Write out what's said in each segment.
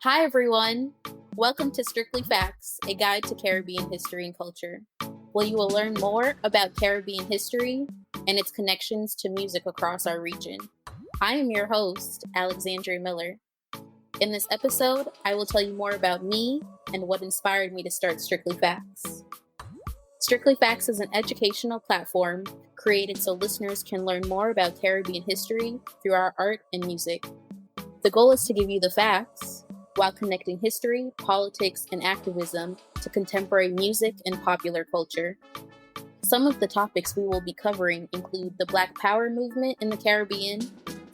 Hi, everyone. Welcome to Strictly Facts, a guide to Caribbean history and culture, where you will learn more about Caribbean history and its connections to music across our region. I am your host, Alexandria Miller. In this episode, I will tell you more about me and what inspired me to start Strictly Facts. Strictly Facts is an educational platform created so listeners can learn more about Caribbean history through our art and music. The goal is to give you the facts while connecting history, politics, and activism to contemporary music and popular culture. Some of the topics we will be covering include the Black Power movement in the Caribbean,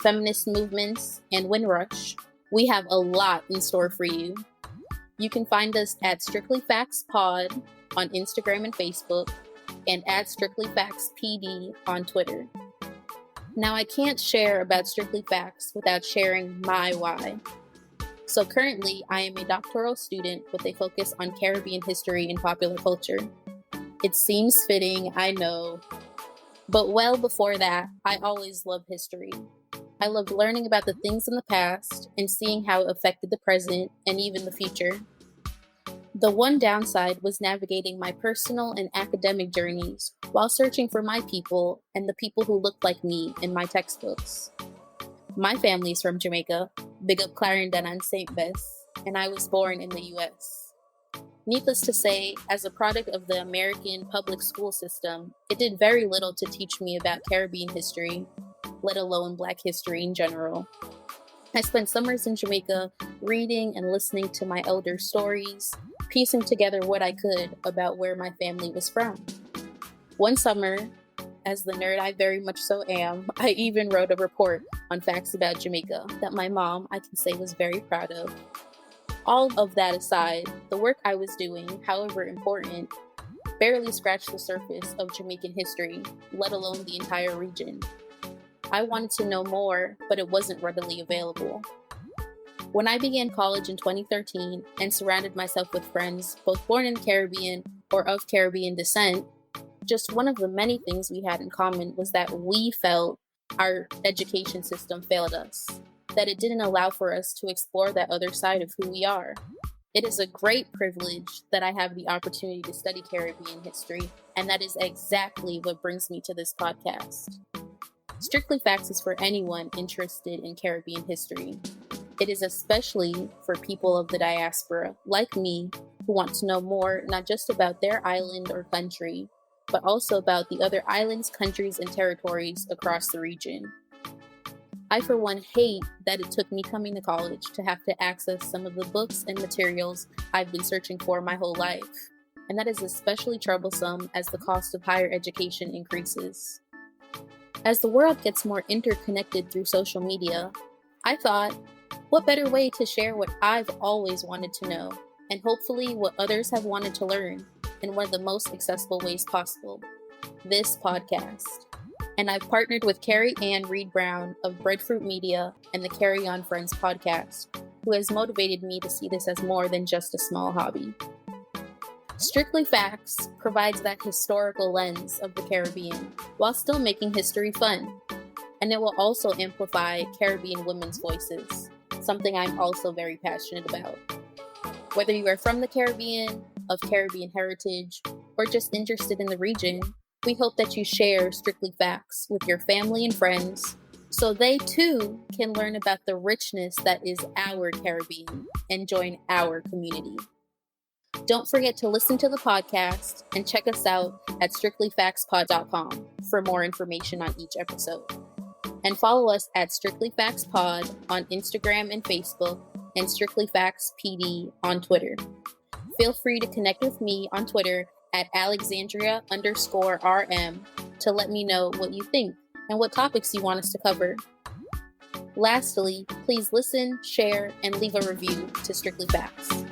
feminist movements, and Windrush. We have a lot in store for you. You can find us at Strictly Facts Pod on Instagram and Facebook, and at Strictly Facts PD on Twitter. Now, I can't share about Strictly Facts without sharing my why. So currently, I am a doctoral student with a focus on Caribbean history and popular culture. It seems fitting, I know. But well before that, I always loved history. I loved learning about the things in the past and seeing how it affected the present and even the future. The one downside was navigating my personal and academic journeys while searching for my people and the people who looked like me in my textbooks. My family is from Jamaica, big up Clarendon and St. Bess, and I was born in the US. Needless to say, as a product of the American public school system, it did very little to teach me about Caribbean history, let alone Black history in general. I spent summers in Jamaica reading and listening to my elders' stories, piecing together what I could about where my family was from. One summer, as the nerd I very much so am, I even wrote a report on facts about Jamaica that my mom, I can say, was very proud of. All of that aside, the work I was doing, however important, barely scratched the surface of Jamaican history, let alone the entire region. I wanted to know more, but it wasn't readily available. When I began college in 2013 and surrounded myself with friends both born in the Caribbean or of Caribbean descent, just one of the many things we had in common was that we felt our education system failed us, that it didn't allow for us to explore that other side of who we are. It is a great privilege that I have the opportunity to study Caribbean history, and that is exactly what brings me to this podcast. Strictly Facts is for anyone interested in Caribbean history. It is especially for people of the diaspora, like me, who want to know more not just about their island or country, but also about the other islands, countries, and territories across the region. I, for one, hate that it took me coming to college to have to access some of the books and materials I've been searching for my whole life, and that is especially troublesome as the cost of higher education increases. As the world gets more interconnected through social media, I thought, what better way to share what I've always wanted to know, and hopefully what others have wanted to learn, in one of the most accessible ways possible, this podcast. And I've partnered with Carrie Ann Reed Brown of Breadfruit Media and the Carry On Friends podcast, who has motivated me to see this as more than just a small hobby. Strictly Facts provides that historical lens of the Caribbean while still making history fun. And it will also amplify Caribbean women's voices, something I'm also very passionate about. Whether you are from the Caribbean, of Caribbean heritage, or just interested in the region, we hope that you share Strictly Facts with your family and friends so they too can learn about the richness that is our Caribbean and join our community. Don't forget to listen to the podcast and check us out at strictlyfactspod.com for more information on each episode. And follow us at Strictly Facts Pod on Instagram and Facebook, and Strictly Facts PD on Twitter. Feel free to connect with me on Twitter at Alexandria_RM to let me know what you think and what topics you want us to cover. Lastly, please listen, share, and leave a review to Strictly Facts.